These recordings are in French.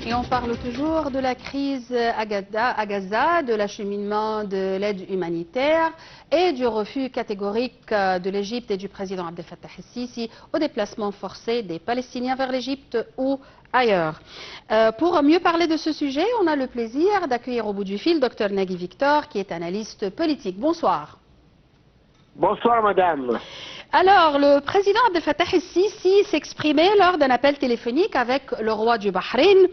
Et on parle toujours de la crise à Gaza, de l'acheminement de l'aide humanitaire et du refus catégorique de l'Égypte et du président Abdel Fattah el-Sisi au déplacement forcé des Palestiniens vers l'Égypte ou ailleurs. Pour mieux parler de ce sujet, on a le plaisir d'accueillir au bout du fil Dr Nagui Victor, qui est analyste politique. Bonsoir. Bonsoir, madame. Alors, le président Abdel Fattah el-Sisi s'exprimait lors d'un appel téléphonique avec le roi du Bahreïn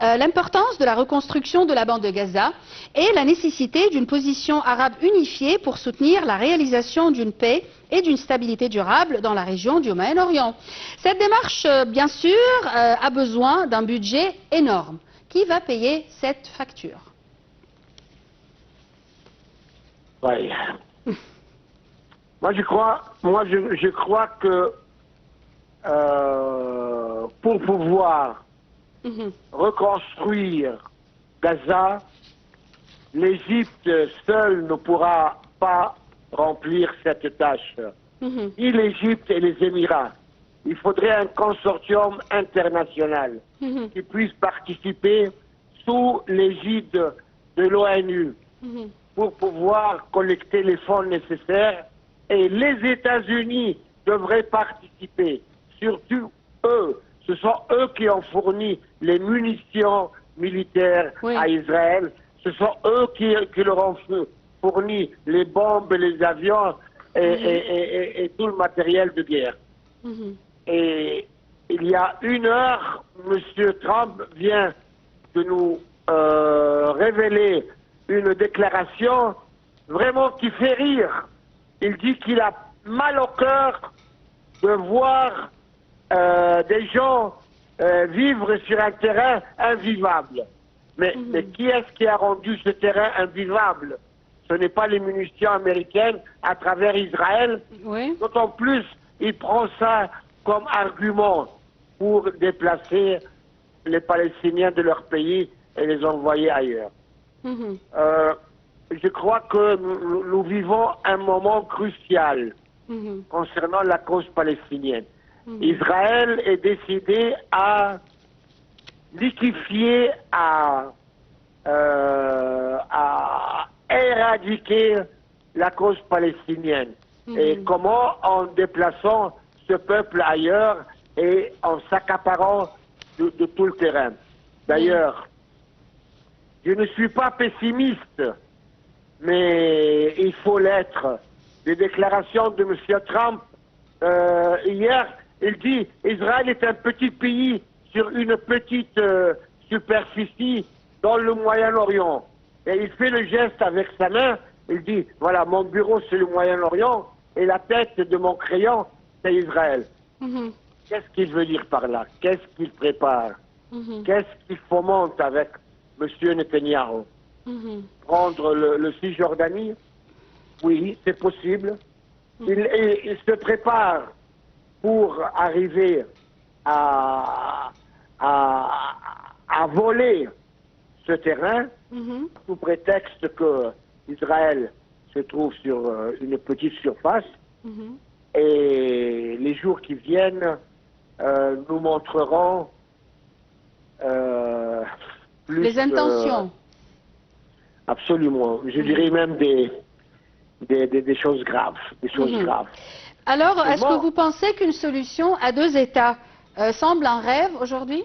l'importance de la reconstruction de la bande de Gaza et la nécessité d'une position arabe unifiée pour soutenir la réalisation d'une paix et d'une stabilité durable dans la région du Moyen-Orient. Cette démarche, bien sûr, a besoin d'un budget énorme. Qui va payer cette facture? Oui. Moi, je crois que pour pouvoir reconstruire Gaza, l'Égypte seule ne pourra pas remplir cette tâche. Ni l'Égypte et les Émirats. Il faudrait un consortium international qui puisse participer sous l'égide de l'ONU pour pouvoir collecter les fonds nécessaires. Et les États-Unis devraient participer, surtout eux. Ce sont eux qui ont fourni les munitions militaires à Israël. Ce sont eux qui leur ont fourni les bombes, les avions et tout le matériel de guerre. Et il y a une heure, M. Trump vient de nous révéler une déclaration vraiment qui fait rire. Il dit qu'il a mal au cœur de voir des gens vivre sur un terrain invivable. Mais qui est-ce qui a rendu ce terrain invivable? Ce n'est pas les munitions américaines à travers Israël. D'autant plus, il prend ça comme argument pour déplacer les Palestiniens de leur pays et les envoyer ailleurs. Je crois que nous vivons un moment crucial concernant la cause palestinienne. Israël est décidé à liquéfier, à éradiquer la cause palestinienne. Et comment? En déplaçant ce peuple ailleurs et en s'accaparant de tout le terrain. D'ailleurs, je ne suis pas pessimiste, mais il faut l'être. Les déclarations de M. Trump hier, il dit Israël est un petit pays sur une petite superficie dans le Moyen-Orient. Et il fait le geste avec sa main, il dit voilà, mon bureau c'est le Moyen-Orient et la tête de mon crayon c'est Israël. Qu'est-ce qu'il veut dire par là? Qu'est-ce qu'il prépare? Qu'est-ce qu'il fomente avec M. Netanyahou? Prendre le Cisjordanie? Oui, c'est possible. Il se prépare pour arriver à voler ce terrain sous prétexte que Israël se trouve sur une petite surface. Et les jours qui viennent nous montreront plus les intentions. Absolument. Je dirais même des choses graves. Alors, est-ce que vous pensez qu'une solution à deux États semble un rêve aujourd'hui?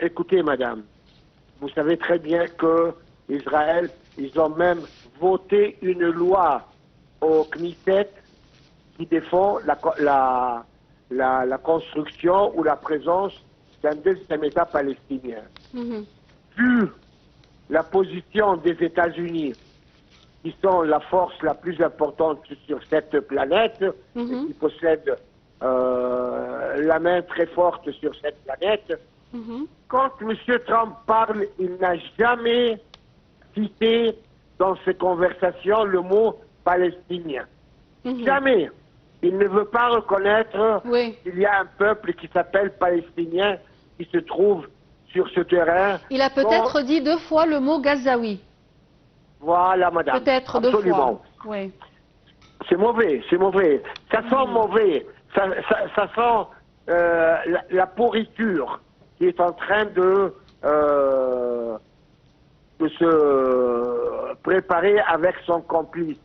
Écoutez, madame, vous savez très bien que Israël, ils ont même voté une loi au Knesset qui défend la construction ou la présence d'un deuxième État palestinien. Vu la position des États-Unis, qui sont la force la plus importante sur cette planète, et qui possèdent la main très forte sur cette planète, quand M. Trump parle, il n'a jamais cité dans ses conversations le mot palestinien. Jamais. Il ne veut pas reconnaître qu'il y a un peuple qui s'appelle palestinien qui se trouve sur ce terrain. Il a peut-être dit deux fois le mot gazaoui. Voilà, madame. Peut-être deux fois. Oui. C'est mauvais, c'est mauvais. Ça sent mauvais. Ça sent la pourriture qui est en train de se préparer avec son complice.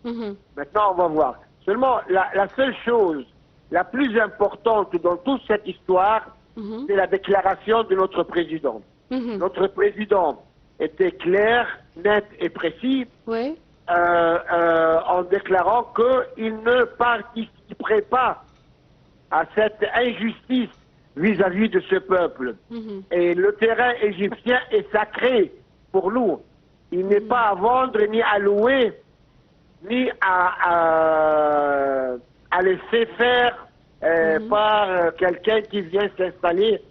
Maintenant, on va voir. Seulement, la seule chose la plus importante dans toute cette histoire, c'est la déclaration de notre président. Notre président était clair, net et précis en déclarant qu'il ne participerait pas à cette injustice vis-à-vis de ce peuple. Et le terrain égyptien est sacré pour nous. Il n'est pas à vendre, ni à louer, ni à laisser faire par quelqu'un qui vient s'installer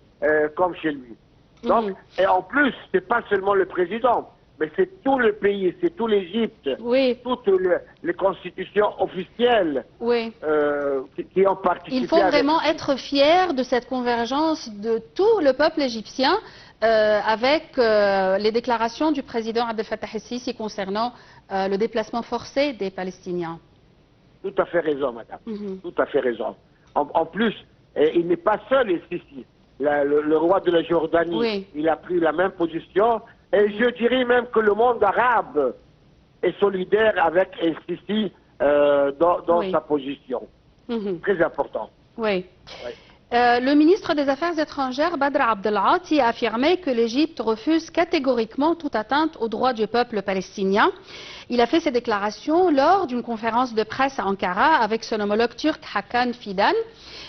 comme chez lui. Donc, et en plus, c'est pas seulement le président, mais c'est tout le pays, c'est tout l'Égypte, toutes les constitutions officielles qui ont participé. Il faut vraiment être fier de cette convergence de tout le peuple égyptien avec les déclarations du président Abdel Fattah el-Sisi concernant le déplacement forcé des Palestiniens. Tout à fait raison, madame. Tout à fait raison. En plus, il n'est pas seul ici. Le roi de la Jordanie, il a pris la même position. Et je dirais même que le monde arabe est solidaire avec el-Sisi dans sa position. Très important. Le ministre des Affaires étrangères, Badr Abdelati, a affirmé que l'Égypte refuse catégoriquement toute atteinte aux droits du peuple palestinien. Il a fait ces déclarations lors d'une conférence de presse à Ankara avec son homologue turc Hakan Fidan.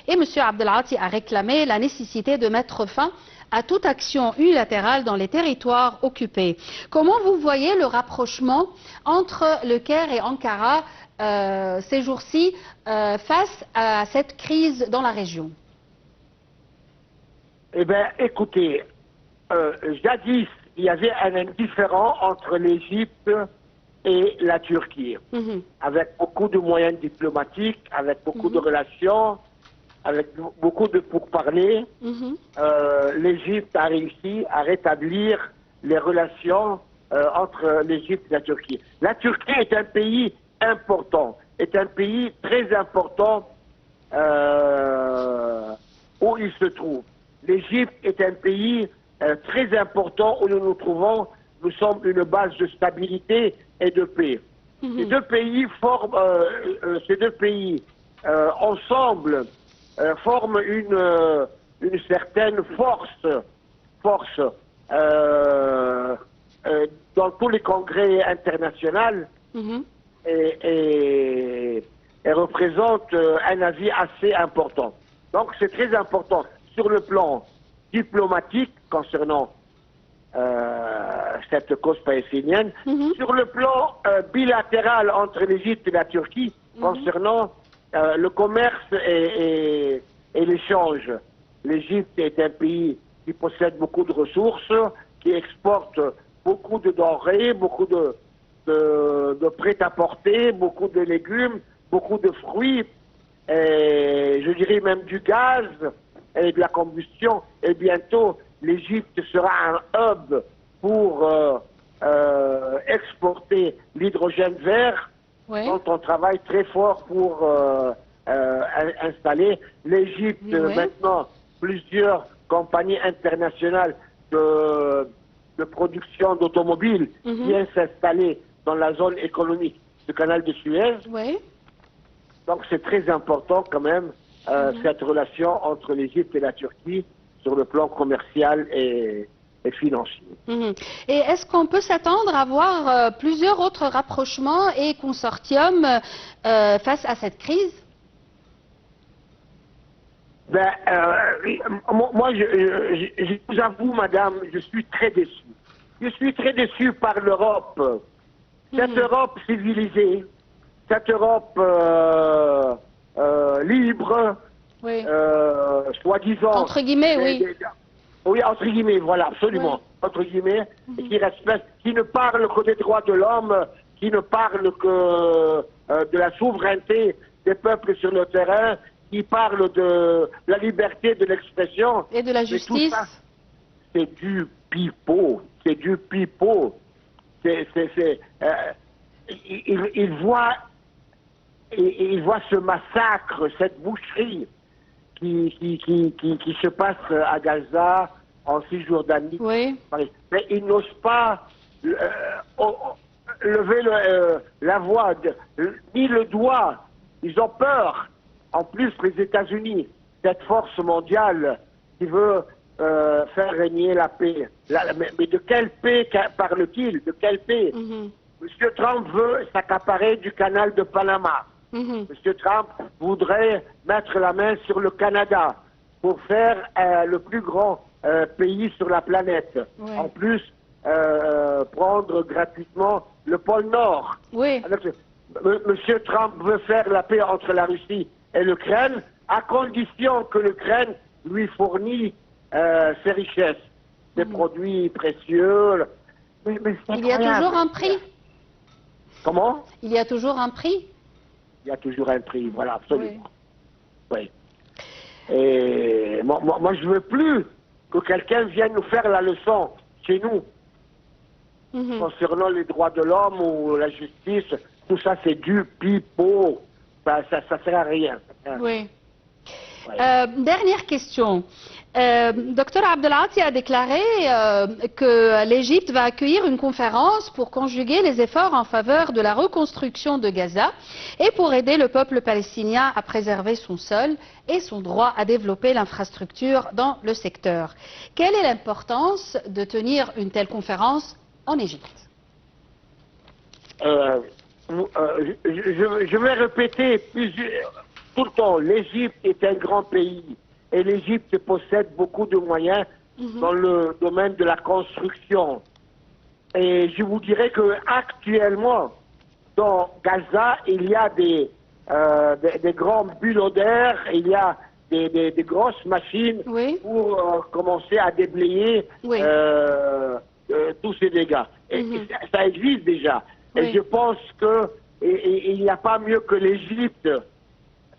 Et M. Abdelati a réclamé la nécessité de mettre fin à toute action unilatérale dans les territoires occupés. Comment vous voyez le rapprochement entre le Caire et Ankara ces jours-ci face à cette crise dans la région? Eh bien, écoutez, jadis, il y avait un indifférent entre l'Égypte et la Turquie, avec beaucoup de moyens diplomatiques, avec beaucoup de relations, avec beaucoup de pourparlers. L'Égypte a réussi à rétablir les relations entre l'Égypte et la Turquie. La Turquie est un pays important, est un pays très important où il se trouve. L'Égypte est un pays très important où nous nous trouvons. Nous sommes une base de stabilité et de paix. Ces deux pays ensemble forment une certaine force dans tous les congrès internationaux et représentent un avis assez important. Donc c'est très important sur le plan diplomatique concernant cette cause palestinienne, sur le plan bilatéral entre l'Égypte et la Turquie concernant le commerce et l'échange. L'Égypte est un pays qui possède beaucoup de ressources, qui exporte beaucoup de denrées, beaucoup de prêt-à-porter, beaucoup de légumes, beaucoup de fruits, et je dirais même du gaz et de la combustion. Et bientôt, l'Égypte sera un hub pour exporter l'hydrogène vert, dont on travaille très fort pour installer. L'Égypte, maintenant, plusieurs compagnies internationales de production d'automobiles viennent s'installer dans la zone économique du canal de Suez. Donc c'est très important quand même cette relation entre l'Égypte et la Turquie sur le plan commercial et financier. Et est-ce qu'on peut s'attendre à voir plusieurs autres rapprochements et consortiums face à cette crise? Ben, moi, je vous avoue, madame, je suis très déçu. Je suis très déçu par l'Europe. Cette Europe civilisée, cette Europe libre, soi-disant... Entre guillemets, oui, entre guillemets, voilà, absolument. Entre guillemets, qui respecte, qui ne parle que des droits de l'homme, qui ne parle que de la souveraineté des peuples sur le terrain, qui parle de la liberté de l'expression. Et de la justice. C'est du pipeau. C'est du pipeau. Il voit ce massacre, cette boucherie qui se passe à Gaza, en Cisjordanie. Oui. Mais ils n'osent pas lever la voix, ni le doigt. Ils ont peur. En plus, les États-Unis, cette force mondiale qui veut faire régner la paix. Mais de quelle paix parle-t-il? De quelle paix? Monsieur Trump veut s'accaparer du canal de Panama. Monsieur Trump voudrait mettre la main sur le Canada pour faire le plus grand pays sur la planète. Oui. En plus, prendre gratuitement le pôle Nord. Oui. Alors, Monsieur Trump veut faire la paix entre la Russie et l'Ukraine, à condition que l'Ukraine lui fournit ses richesses, ses produits précieux. Mais il y a toujours un prix. Comment? Il y a toujours un prix. Il y a toujours un prix, voilà, absolument. Oui. Et moi, je veux plus que quelqu'un vienne nous faire la leçon chez nous concernant les droits de l'homme ou la justice. Tout ça, c'est du pipeau. Ça sert à rien. Oui. Dernière question. Dr Abdelati a déclaré que l'Égypte va accueillir une conférence pour conjuguer les efforts en faveur de la reconstruction de Gaza et pour aider le peuple palestinien à préserver son sol et son droit à développer l'infrastructure dans le secteur. Quelle est l'importance de tenir une telle conférence en Égypte? Je vais répéter tout le temps, l'Égypte est un grand pays et l'Égypte possède beaucoup de moyens dans le domaine de la construction. Et je vous dirais que actuellement, dans Gaza, il y a des grands bulldozers, il y a des grosses machines pour commencer à déblayer tous ces dégâts. Et ça existe déjà. Et je pense qu'il n'y a pas mieux que l'Égypte,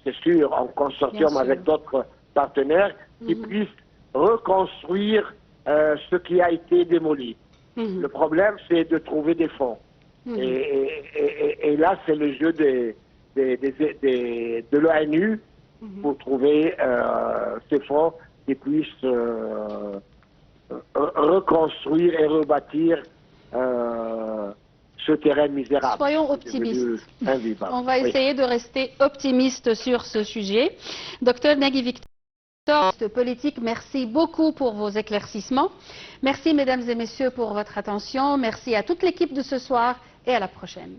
c'est sûr, en consortium avec d'autres partenaires, qui puissent reconstruire ce qui a été démoli. Le problème, c'est de trouver des fonds. Et là, c'est le jeu de l'ONU pour trouver ces fonds qui puissent reconstruire et rebâtir ce terrain misérable. Soyons optimistes. On va essayer de rester optimistes sur ce sujet. Docteur Nagui Victor, politique, merci beaucoup pour vos éclaircissements. Merci mesdames et messieurs pour votre attention. Merci à toute l'équipe de ce soir et à la prochaine.